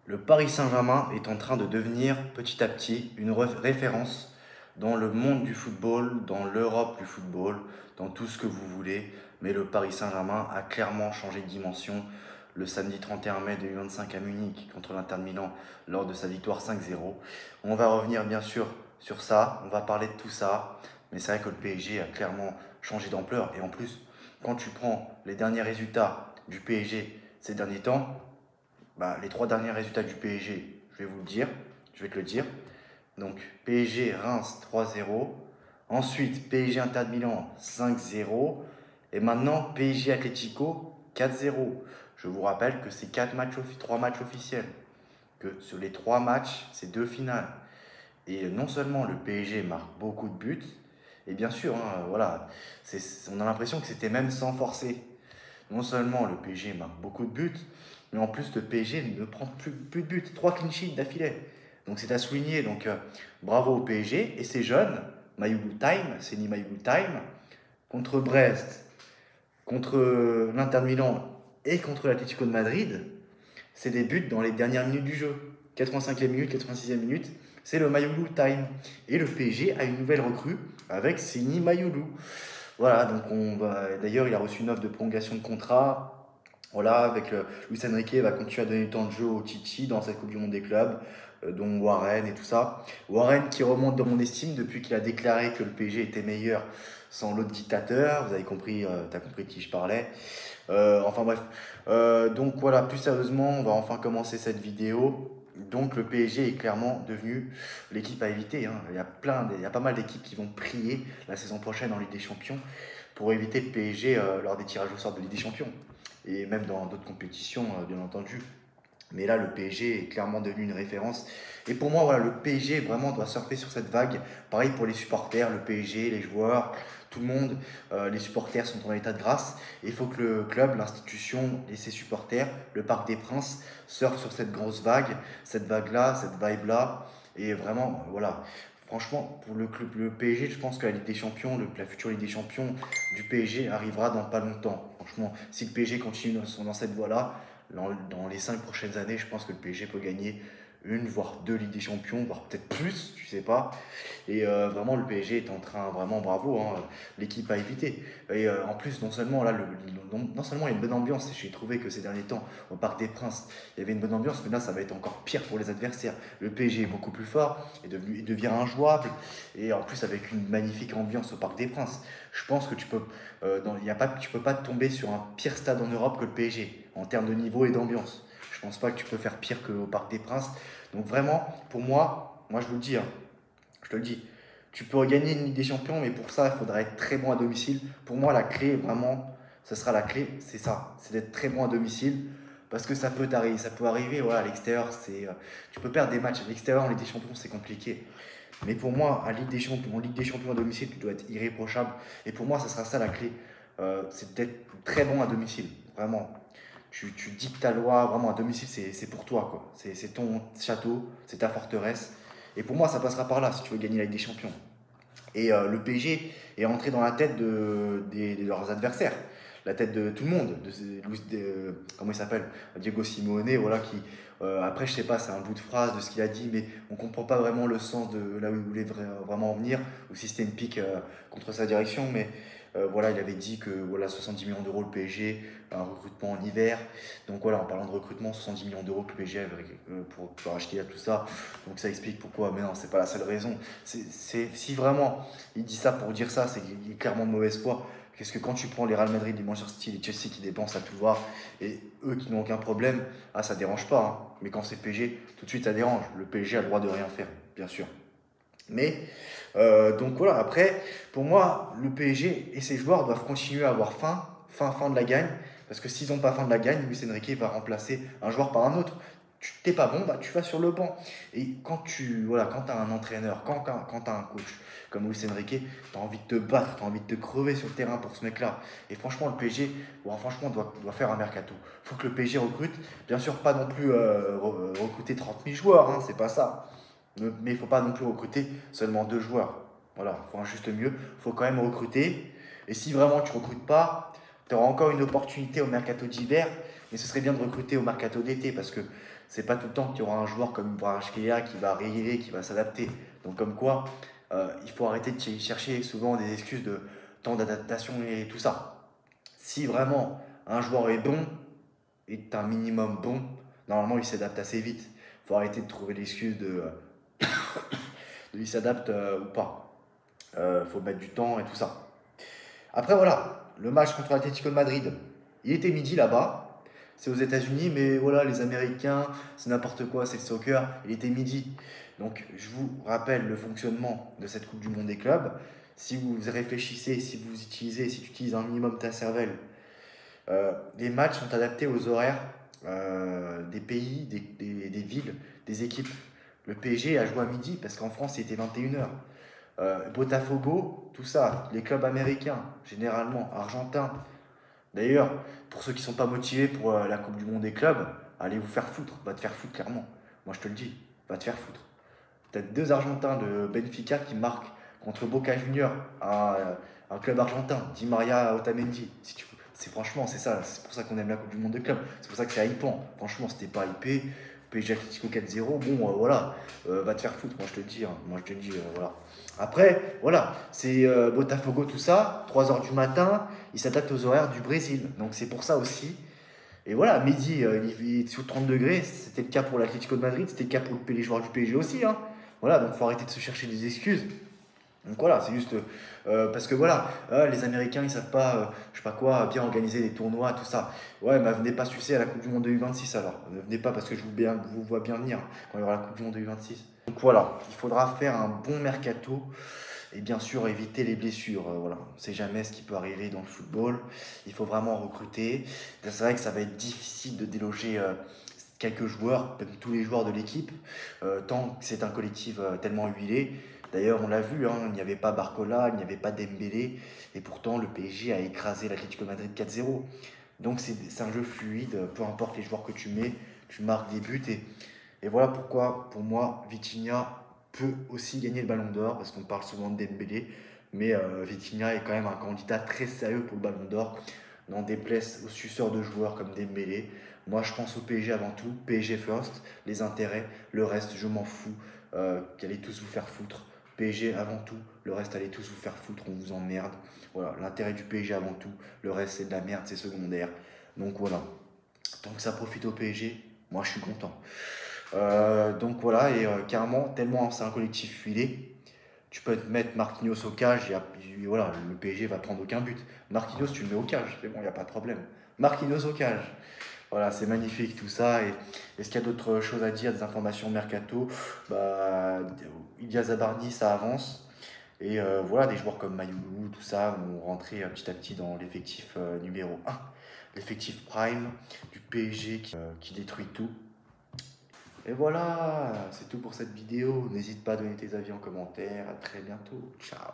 Le Paris Saint-Germain est en train de devenir petit à petit une référence dans le monde du football, dans l'Europe du football, dans tout ce que vous voulez. Mais le Paris Saint-Germain a clairement changé de dimension le samedi 31 mai 2025 à Munich contre l'Inter de Milan lors de sa victoire 5-0. On va revenir bien sûr sur ça, on va parler de tout ça. Mais c'est vrai que le PSG a clairement changé d'ampleur. Et en plus, quand tu prends les derniers résultats du PSG ces derniers temps, bah, les trois derniers résultats du PSG, je vais vous le dire, je vais te le dire. Donc PSG Reims 3-0, ensuite PSG Inter de Milan 5-0, et maintenant PSG Atlético 4-0. Je vous rappelle que c'est 3 matchs officiels, que sur les 3 matchs, c'est 2 finales. Et non seulement le PSG marque beaucoup de buts, et bien sûr, hein, voilà, on a l'impression que c'était même sans forcer. Non seulement le PSG marque beaucoup de buts, mais en plus le PSG ne prend plus de buts. 3 clean sheets d'affilée. Donc c'est à souligner. Donc bravo au PSG. Et ces jeunes, Mayoulou Time, Seni Mayoulou Time, contre Brest, contre l'Inter de Milan et contre l'Atlético de Madrid, c'est des buts dans les dernières minutes du jeu. 85e minute, 86e minute, c'est le Mayoulou Time. Et le PSG a une nouvelle recrue avec Seni Mayoulou. Voilà, donc on va. D'ailleurs, il a reçu une offre de prolongation de contrat. Voilà, avec Luis Enrique va continuer à donner du temps de jeu au Titi dans cette Coupe du Monde des clubs, dont Warren et tout ça. Warren qui remonte dans mon estime depuis qu'il a déclaré que le PSG était meilleur sans l'autre dictateur. Vous avez compris, t'as compris de qui je parlais. Enfin bref. Donc voilà, plus sérieusement, on va enfin commencer cette vidéo. Donc le PSG est clairement devenu l'équipe à éviter, hein. Il y a pas mal d'équipes qui vont prier la saison prochaine en Ligue des Champions pour éviter le PSG lors des tirages au sort de Ligue des Champions. Et même dans d'autres compétitions, bien entendu. Mais là, le PSG est clairement devenu une référence. Et pour moi, voilà, le PSG vraiment doit surfer sur cette vague. Pareil pour les supporters, le PSG, les joueurs, tout le monde. Les supporters sont en état de grâce. Et il faut que le club, l'institution et ses supporters, le Parc des Princes, surfent sur cette grosse vague, cette vague-là, cette vibe-là. Et vraiment, voilà. Franchement, pour le club, le PSG, je pense que la Ligue des Champions, la future Ligue des Champions du PSG arrivera dans pas longtemps. Franchement, si le PSG continue dans cette voie-là, dans les 5 prochaines années, je pense que le PSG peut gagner une, voire deux Ligues des Champions, voire peut-être plus, tu sais pas. Et vraiment, le PSG est en train, vraiment bravo, hein, l'équipe à éviter. Et en plus, non seulement, là, non seulement il y a une bonne ambiance, j'ai trouvé que ces derniers temps, au Parc des Princes, il y avait une bonne ambiance, mais là, ça va être encore pire pour les adversaires. Le PSG est beaucoup plus fort, il devient injouable, et en plus, avec une magnifique ambiance au Parc des Princes. Je pense que tu peux pas tomber sur un pire stade en Europe que le PSG, en termes de niveau et d'ambiance. Je pense pas que tu peux faire pire qu'au Parc des Princes. Donc vraiment, pour moi je vous le dis, hein, je te le dis, tu peux gagner une Ligue des Champions, mais pour ça, il faudra être très bon à domicile. Pour moi, la clé, vraiment, ce sera la clé, c'est ça, c'est d'être très bon à domicile. Parce que ça peut arriver, voilà, à l'extérieur, tu peux perdre des matchs. À l'extérieur, en Ligue des Champions, c'est compliqué. Mais pour moi, en Ligue des Champions à domicile, tu dois être irréprochable. Et pour moi, ce sera ça la clé. C'est d'être très bon à domicile. Vraiment. Tu dictes ta loi. Vraiment, à domicile, c'est pour toi, quoi. C'est ton château, c'est ta forteresse. Et pour moi, ça passera par là si tu veux gagner la Ligue des Champions. Et le PSG est rentré dans la tête de leurs adversaires, la tête de tout le monde, comment il s'appelle, Diego Simeone, voilà, qui, après je sais pas, c'est un bout de phrase de ce qu'il a dit, mais on comprend pas vraiment le sens de là où il voulait vraiment en venir, ou si c'était une pique contre sa direction, mais voilà, il avait dit que voilà, 70 millions d'euros le PSG, un recrutement en hiver. Donc voilà, en parlant de recrutement, 70 millions d'euros que le PSG avait pour acheter tout ça. Donc ça explique pourquoi, mais non, c'est pas la seule raison. Si vraiment il dit ça pour dire ça, c'est qu'il est clairement de mauvaise foi. Parce que quand tu prends les Real Madrid, les Manchester City, les Chelsea qui dépensent à tout va, et eux qui n'ont aucun problème, ah ça dérange pas, hein. Mais quand c'est PSG, tout de suite ça dérange. Le PSG a le droit de rien faire, bien sûr. Mais donc voilà, après, pour moi, le PSG et ses joueurs doivent continuer à avoir faim de la gagne. Parce que s'ils n'ont pas faim de la gagne, Luis Enrique va remplacer un joueur par un autre. Tu t'es pas bon, bah, tu vas sur le banc. Et quand tu as un entraîneur, quand tu as un coach comme Luis Enrique, tu as envie de te battre, tu as envie de te crever sur le terrain pour ce mec-là. Et franchement, le PSG, bon, franchement, doit faire un mercato. Il faut que le PSG recrute. Bien sûr, pas non plus recruter 30 000 joueurs, hein, c'est pas ça. Mais il ne faut pas non plus recruter seulement deux joueurs. Voilà, il faut un juste mieux. Il faut quand même recruter. Et si vraiment tu ne recrutes pas, tu auras encore une opportunité au mercato d'hiver. Et ce serait bien de recruter au mercato d'été parce que c'est pas tout le temps qu'il y aura un joueur comme Kvaratskhelia qui va arriver, qui va s'adapter. Donc comme quoi, il faut arrêter de chercher souvent des excuses de temps d'adaptation et tout ça. Si vraiment un joueur est bon, est un minimum bon, normalement il s'adapte assez vite. Il faut arrêter de trouver l'excuse de il s'adapte ou pas. Faut mettre du temps et tout ça. Après voilà, le match contre l'Atlético de Madrid, il était midi là-bas. C'est aux États-Unis, mais voilà, les Américains, c'est n'importe quoi, c'est le soccer. Il était midi. Donc je vous rappelle le fonctionnement de cette Coupe du Monde des clubs. Si vous réfléchissez, si vous utilisez, si tu utilises un minimum ta cervelle, les matchs sont adaptés aux horaires des pays, des villes, des équipes. Le PSG a joué à midi parce qu'en France, c'était 21h. Botafogo, tout ça, les clubs américains, généralement, argentins. D'ailleurs, pour ceux qui ne sont pas motivés pour la Coupe du Monde des clubs, allez vous faire foutre, va te faire foutre clairement. Moi je te le dis, va te faire foutre. T'as deux Argentins de Benfica qui marquent contre Boca Juniors, un club argentin, Di Maria Otamendi. Si tu c'est franchement, c'est ça, c'est pour ça qu'on aime la Coupe du Monde des clubs. C'est pour ça que c'est hypant. Franchement, c'était pas hypé. PSG Atlético 4-0, bon, voilà, va te faire foutre, moi je te le dis. Hein. Moi je te le dis, voilà. Après, voilà, c'est Botafogo, tout ça, 3h du matin, ils s'adaptent aux horaires du Brésil. Donc c'est pour ça aussi. Et voilà, midi, il est sous 30 degrés, c'était le cas pour l'Atlético de Madrid, c'était le cas pour les joueurs du PSG aussi. Hein. Voilà, donc il faut arrêter de se chercher des excuses. Donc voilà, c'est juste parce que voilà, les Américains ils savent pas, je sais pas quoi, bien organiser des tournois, tout ça. Ouais, mais venez pas sucer à la Coupe du Monde de U26 alors. Ne venez pas parce que je vous vois bien venir quand il y aura la Coupe du Monde de U26. Donc voilà, il faudra faire un bon mercato et bien sûr éviter les blessures. Voilà, on ne sait jamais ce qui peut arriver dans le football. Il faut vraiment recruter. C'est vrai que ça va être difficile de déloger quelques joueurs, peut-être tous les joueurs de l'équipe, tant que c'est un collectif tellement huilé. D'ailleurs, on l'a vu, hein, il n'y avait pas Barcola, il n'y avait pas Dembélé, et pourtant le PSG a écrasé l'Atlético Madrid 4-0. Donc c'est un jeu fluide, peu importe les joueurs que tu mets, tu marques des buts, et voilà pourquoi, pour moi, Vitinha peut aussi gagner le Ballon d'Or, parce qu'on parle souvent de Dembélé, mais Vitinha est quand même un candidat très sérieux pour le Ballon d'Or, n'en déplaise aux suceurs de joueurs comme Dembélé. Moi, je pense au PSG avant tout, PSG first, les intérêts, le reste, je m'en fous, qu'allez tous vous faire foutre. PSG avant tout, le reste allez tous vous faire foutre, on vous emmerde. Voilà, l'intérêt du PSG avant tout, le reste c'est de la merde, c'est secondaire. Donc voilà, tant que ça profite au PSG, moi je suis content. Donc voilà, et carrément, tellement c'est un collectif huilé, tu peux te mettre Marquinhos au cage, et voilà, le PSG va prendre aucun but. Marquinhos, tu le mets au cage, c'est bon, il n'y a pas de problème. Marquinhos au cage. Voilà, c'est magnifique tout ça. Et est-ce qu'il y a d'autres choses à dire, des informations mercato? Bah, Ilia Zabarni, ça avance. Et voilà, des joueurs comme Mayoulou, tout ça, vont rentrer petit à petit dans l'effectif numéro 1. L'effectif prime du PSG qui détruit tout. Et voilà, c'est tout pour cette vidéo. N'hésite pas à donner tes avis en commentaire. À très bientôt. Ciao.